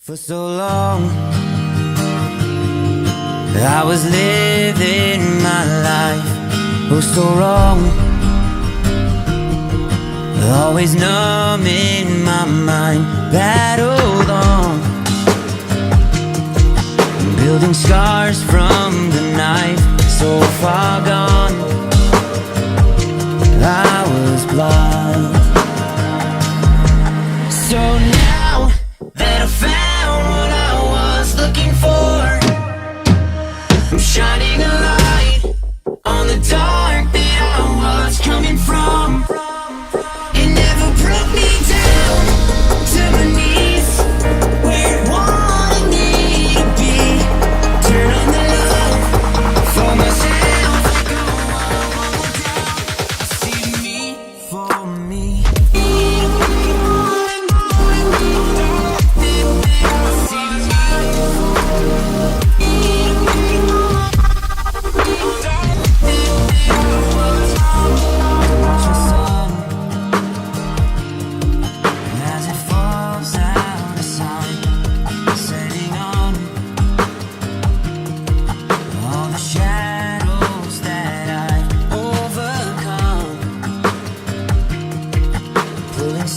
For so long, I was living my life, oh so wrong. Always numb in my mind, battled on, building scars from the knife, so far gone. I was blind. So now that I found what I was looking for, I'm shining a light on the dark that I was coming from. It never broke me down to my knees, where it wanted me to be. Turn on the love for myself. Go on down. I see me for me.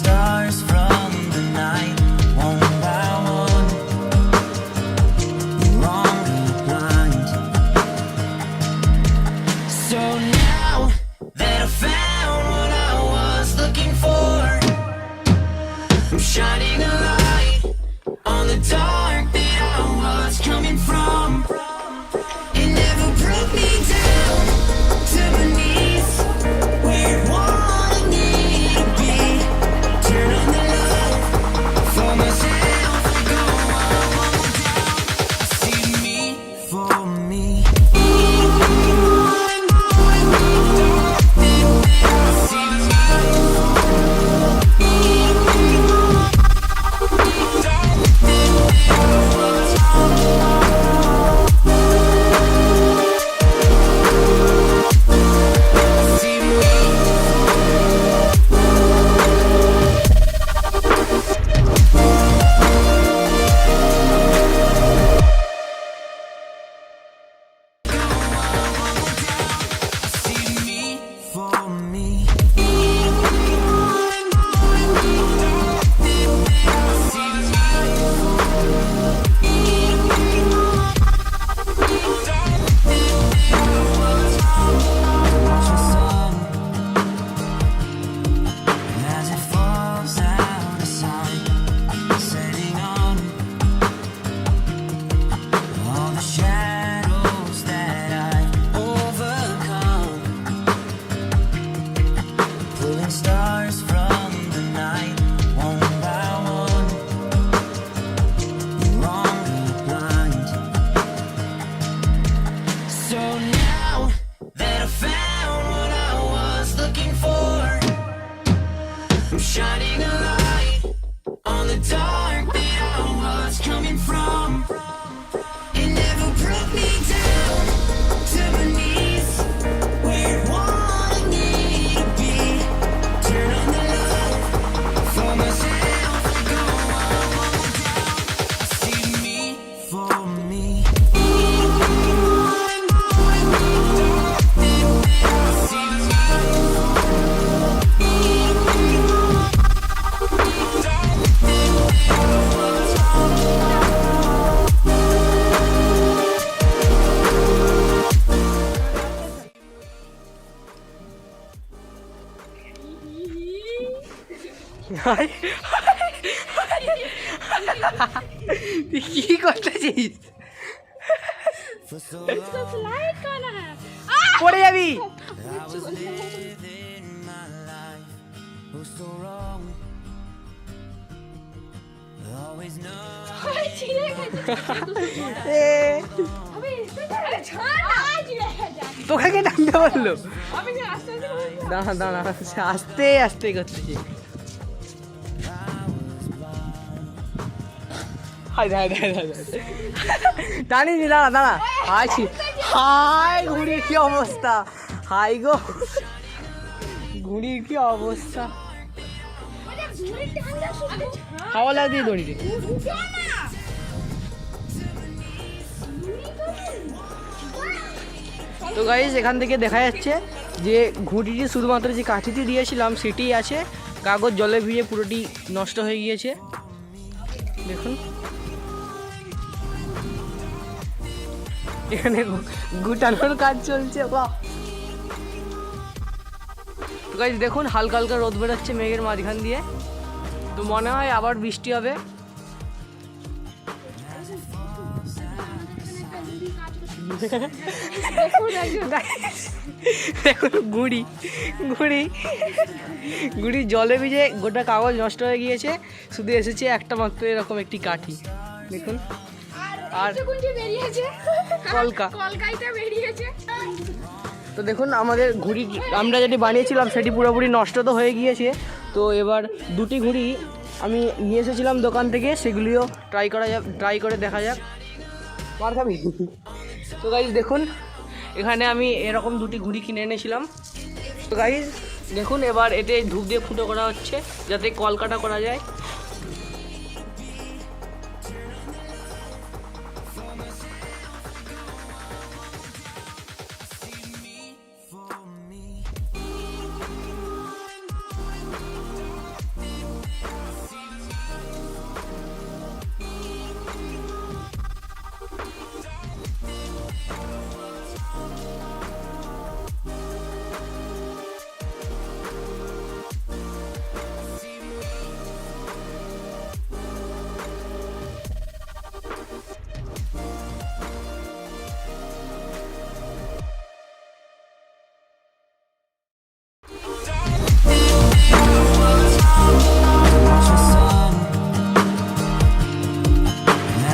Stars from the night, one by one, no longer blind. So now that I found what I was looking for, I'm shining a light on the dark that I was coming from. It never broke me down to my knees, where it wanted me to be. Turn on the love for myself. Go on down. I see me for me. Stars from the night, one by one, no longer blind. So now that I found what I was looking for, I'm shining a light on the dark that I was coming from. It never broke me down to my knees, where it wanted me to be. Turn on the love for myself. Go on down. I see me for me. তুই কি করতেছিস? For so slide করা পড়ে যাবি। I was living my life, oh so wrong. Always know. ছিঁড়ে গেছে এ, আমি আরে ছাড় না ছিঁড়ে গেছে তোকে কে নামতে বললো? আমি যে আস্তে আস্তে বলছি। দাঁড়া দাঁড়া, আস্তে আস্তে করতেছি। হায় হায় হায় হায় টানিনি, দাঁড়া দাঁড়া। হাই হাই, ঘুড়ির কি অবস্থা! হাই গো, ঘুড়ির কি অবস্থা! হাওয়া লাগিয়ে দড়িতে তো গাইস এখান থেকে দেখা যাচ্ছে যে ঘুঁটিটি শুধুমাত্র যে কাঠিটি দিয়েছিলাম সেটি আছে, কাগজ জলে ভিজে পুরোটি নষ্ট হয়ে গিয়েছে। দেখুন এখানে গুটানোর কাজ চলছে। বাহ! তো গাইস দেখুন হালকা হালকা রোদ বেরোচ্ছে মেঘের মাঝখান দিয়ে, তো মনে হয় আবার বৃষ্টি হবে। দেখুন গুড়ি গুড়ি গুড়ি জলে ভিজে গোটা কাগজ নষ্ট হয়ে গিয়েছে, শুধু এসেছে একটা মাত্র এরকম একটি কাঠি। দেখুন আর কলকাইতে বেরিয়েছে। তো দেখুন আমাদের ঘুড়ি আমরা যেটি বানিয়েছিলাম সেটি পুরোপুরি নষ্ট তো হয়ে গিয়েছে। তো এবার দুটি ঘুড়ি আমি নিয়ে এসেছিলাম দোকান থেকে, সেগুলিও ট্রাই করে দেখা যাক। মার খাবি? তো গাইজ দেখুন এখানে আমি এরকম দুটি ঘুড়ি কিনে এনেছিলাম। তো গাইজ দেখুন এবার এতে ধূপ দিয়ে ফুটো করা হচ্ছে যাতে কলকাটা করা যায়।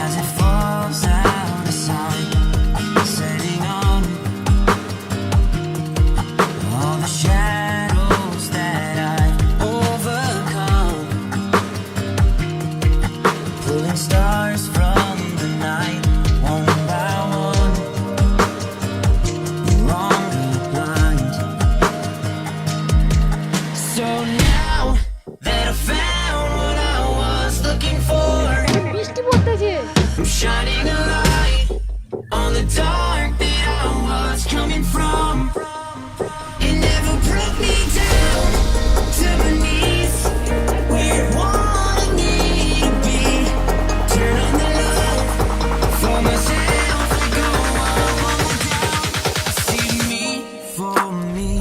As it falls out of sight, setting on all the shadows that I've overcome, pulling stars from the night one by one, no longer blind. So now that I found what I was looking for, বৃষ্টি পড়তেছে। I'm shining a light on the dark that I was coming from. It never brought me down to my knees, where it wanted me to be. Turn on the love for myself, I go on down. I see me for me.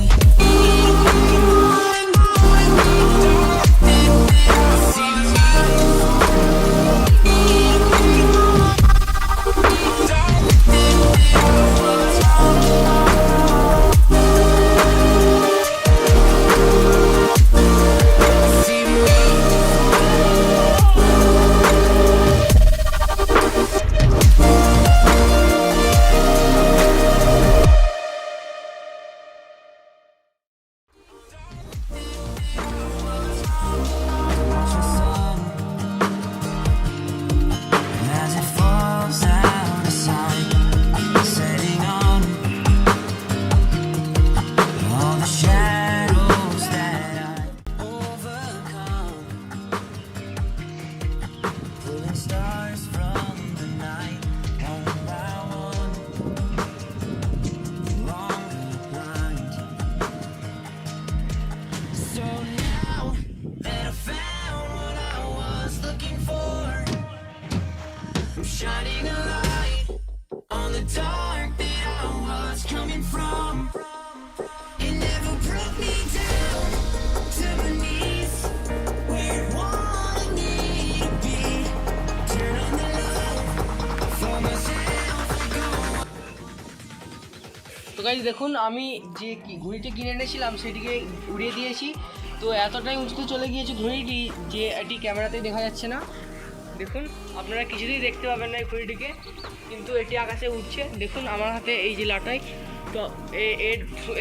As it falls out of sight, setting on all the shadows that I've overcome, pulling stars from the night one by one, no longer blind. So now that I found what I was looking for, I'm shining a light on the dark that I was coming from. It never brought me down to my knees, where it wanted me to be. Turn on the love for myself, I go. তো guys দেখুন আমি যে ঘুড়িটি কিনে এনেছিলাম সেটিকে উড়িয়ে দিয়েছি। তো এতটাই উঁচুতে চলে গিয়েছে ঘুড়িটি যে এটি ক্যামেরাতে দেখা যাচ্ছে না। দেখুন আপনারা কিছুতেই দেখতে পাবেন না এই ঘুড়িটিকে, কিন্তু এটি আকাশে উঠছে। দেখুন আমার হাতে এই যে লাটাই, তো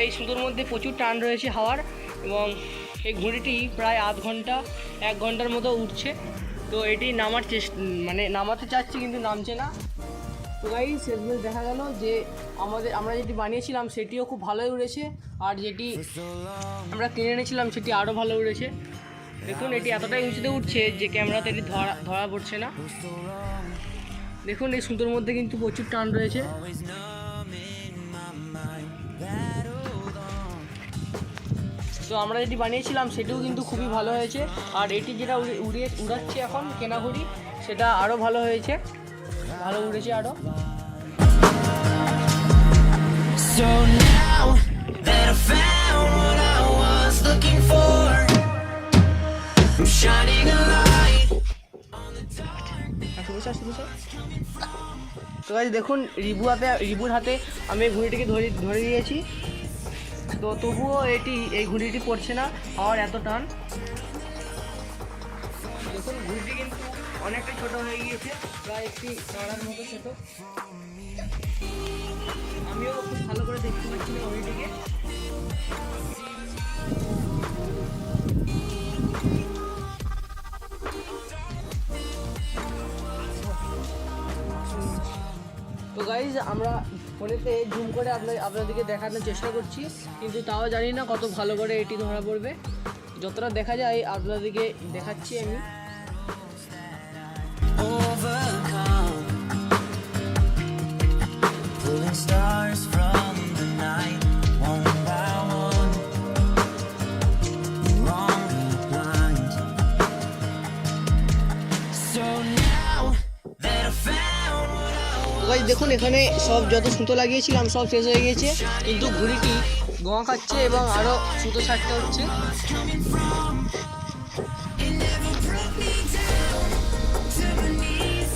এই সুতোর মধ্যে প্রচুর টান রয়েছে হাওয়ার, এবং এই ঘুড়িটি প্রায় আধ ঘন্টা 1 ঘন্টার মতো উঠছে। তো এটি নামাতে চাচ্ছি কিন্তু নামছে না। তো গাইস শেষমেশ দেখা গেল যে আমরা যেটি বানিয়েছিলাম সেটিও খুব ভালোই উড়েছে, আর যেটি আমরা কিনে এনেছিলাম সেটি আরও ভালো উড়েছে। দেখুন এটি এতটাই উঁচুতে উঠছে যে ক্যামেরাতে এটি ধরা পড়ছে না। দেখুন এই সুতোর মধ্যে কিন্তু প্রচুর টান রয়েছে। তো আমরা যেটি বানিয়েছিলাম সেটিও কিন্তু খুবই ভালো হয়েছে, আর এটি যেটা উড়াচ্ছে এখন কেনা ঘড়ি সেটা আরও ভালো হয়েছে, ভালো উড়েছে আরও। So now that I found what I was looking for, I'm shining a light on the dark. তো গাইস দেখুন রিবুর হাতে আমি এই ঘুড়িটিকে ধরে দিয়েছি, তো তবুও এই ঘুড়িটি পড়ছে না, আর এত টান। দেখুন ঘুড়িটি কিন্তু অনেকটা ছোট হয়ে গিয়েছে, প্রায় একটি নাড়ার মতো ছোট। আমিও খুব ভালো করে দেখতে পাচ্ছি না ঘুড়িটিকে। তো গাইজ আমরা ফোনেতে জুম করে আপনাদেরকে দেখানোর চেষ্টা করছি, কিন্তু তাও জানি না কত ভালো করে এটি ধরা পড়বে। যতটা দেখা যায় আপনাদেরকে দেখাচ্ছি আমি। Overcome, pulling stars from the night, one by one, no longer blind. So now that I found what I তো গাইজ দেখুন এখানে সব যত সুতো লাগিয়েছিলাম সব শেষ হয়ে গিয়েছে, কিন্তু ঘুড়িটি গোয়া খাচ্ছে এবং আরও সুতো ছাড়তে হচ্ছে। was coming from, it never broke me down to my knees.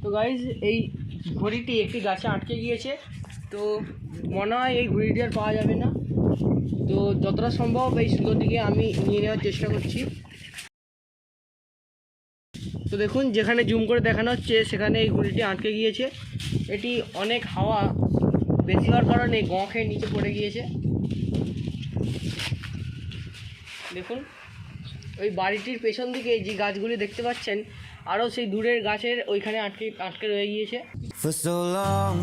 তো গাইজ এই ঘড়িটি একটি গাছে আটকে গিয়েছে, তো মনে হয় এই ঘড়িটি আর পাওয়া যাবে না। তো যতটা সম্ভব এই সুতোটিকে আমি নিয়ে নেওয়ার চেষ্টা করছি। তো দেখুন যেখানে জুম করে দেখানো হচ্ছে সেখানে এই ঘড়িটি আটকে গিয়েছে। এটি অনেক হাওয়া বেশি হওয়ার কারণে গঁ খেয়ে নিচে পড়ে গিয়েছে। দেখুন ওই বাড়িটির পেছন দিকে যে গাছগুলি দেখতে পাচ্ছেন, আরও সেই দূরের গাছের ওইখানে আটকে রয়ে গিয়েছে। For so long,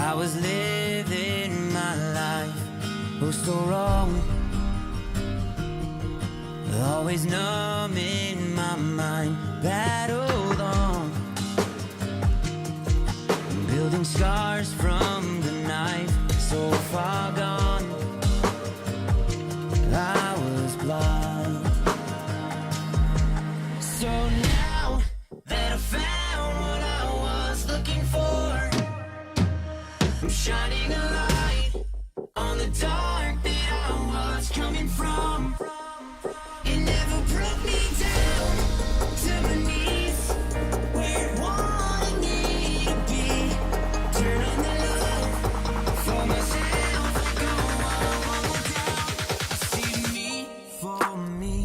I was living my life, oh so wrong, always numb in my mind, battled on, building scars from the knife, so far gone, I was blind. So now that I found what I was looking for, I'm shining a light on the dark that I was coming from. It never broke me down to my knees, where it wanted me to be. Turn on the love for myself, go on one more down. I see me for me.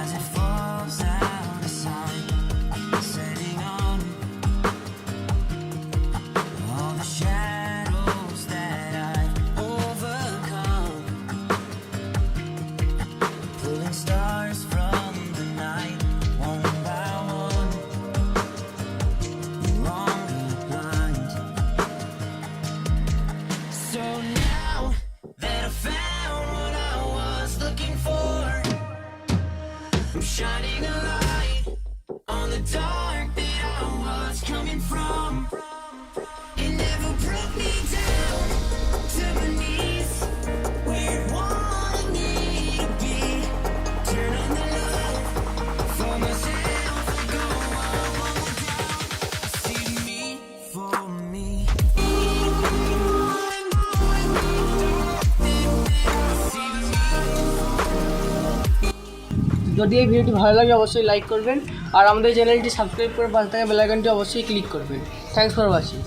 As it falls out of sight, setting on all the shadows that I've overcome, pulling stars from the night, one by one, no longer blind. So now that I found what I was looking for, I'm shining a light on the dark that I was coming from. It never broke me down to my knees, where it wanted me to be. Turn on the love for myself, go on one more down. I see me for me. যদি এই ভিডিওটি ভালো লাগে অবশ্যই like করবেন, আর আমাদের চ্যানেলটি subscribe করে পাশে থাকা বেল আইকনটি অবশ্যই ক্লিক করবেন। Thanks for watching.